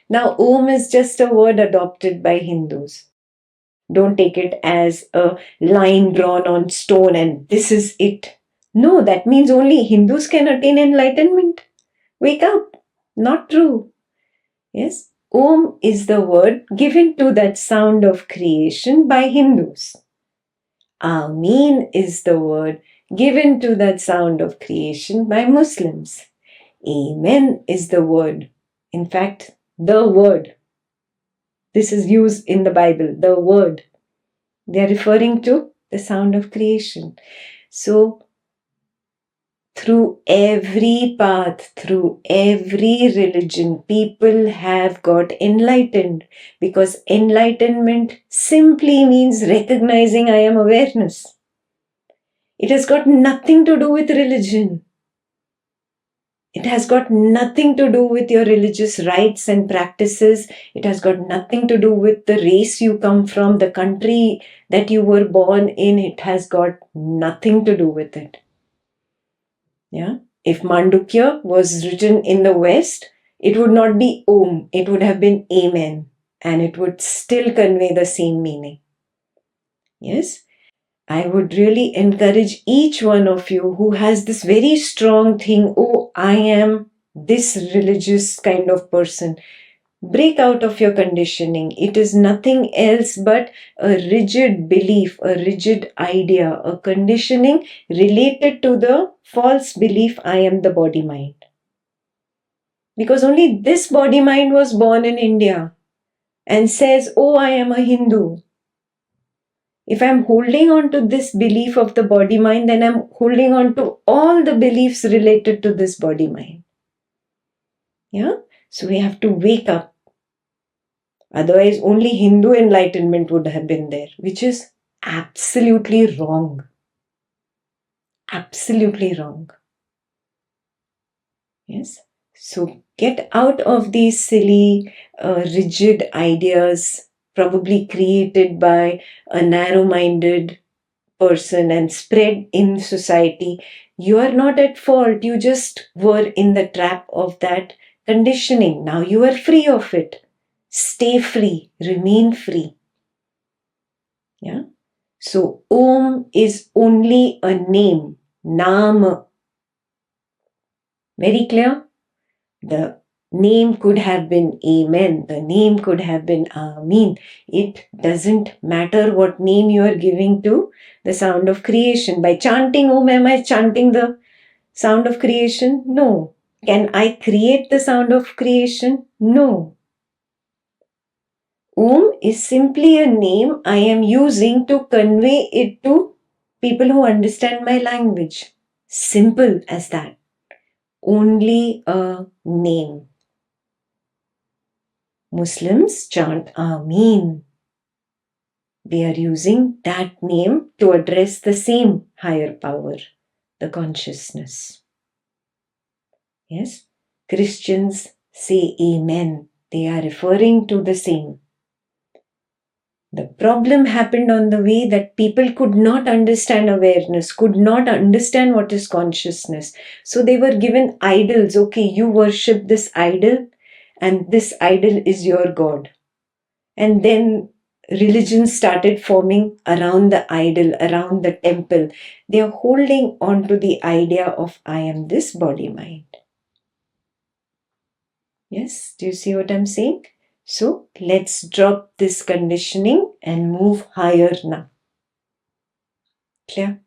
Now, Om is just a word adopted by Hindus. Don't take it as a line drawn on stone and this is it. No, that means only Hindus can attain enlightenment. Wake up. Not true. Yes, Om is the word given to that sound of creation by Hindus. Ameen is the word given to that sound of creation by Muslims. Amen is the word. In fact, the word. This is used in the Bible, the word. They are referring to the sound of creation. So, through every path, through every religion, people have got enlightened, because enlightenment simply means recognizing I am awareness. It has got nothing to do with religion. It has got nothing to do with your religious rites and practices. It has got nothing to do with the race you come from, the country that you were born in. It has got nothing to do with it. Yeah. If Mandukya was written in the West, it would not be Om, it would have been Amen, and it would still convey the same meaning. Yes. I would really encourage each one of you who has this very strong thing, oh, I am this religious kind of person. Break out of your conditioning. It is nothing else but a rigid belief, a rigid idea, a conditioning related to the false belief, I am the body mind. Because only this body mind was born in India and says, oh, I am a Hindu. If I'm holding on to this belief of the body mind, then I'm holding on to all the beliefs related to this body mind. Yeah? So we have to wake up. Otherwise, only Hindu enlightenment would have been there, which is absolutely wrong. Absolutely wrong. Yes? So get out of these silly, rigid ideas, probably created by a narrow-minded person and spread in society. You are not at fault. You just were in the trap of that conditioning. Now you are free of it. Stay free. Remain free. Yeah. So Om is only a name. Naam. Very clear? The name could have been Amen. The name could have been Ameen. It doesn't matter what name you are giving to the sound of creation. By chanting Om, am I chanting the sound of creation? No. Can I create the sound of creation? No. Om is simply a name I am using to convey it to people who understand my language. Simple as that. Only a name. Muslims chant Ameen. They are using that name to address the same higher power, the consciousness. Yes? Christians say Amen. They are referring to the same. The problem happened on the way that people could not understand awareness, could not understand what is consciousness. So they were given idols. Okay, you worship this idol and this idol is your God. And then religions started forming around the idol, around the temple. They are holding on to the idea of I am this body mind. Yes, do you see what I'm saying? So let's drop this conditioning and move higher now. Clear?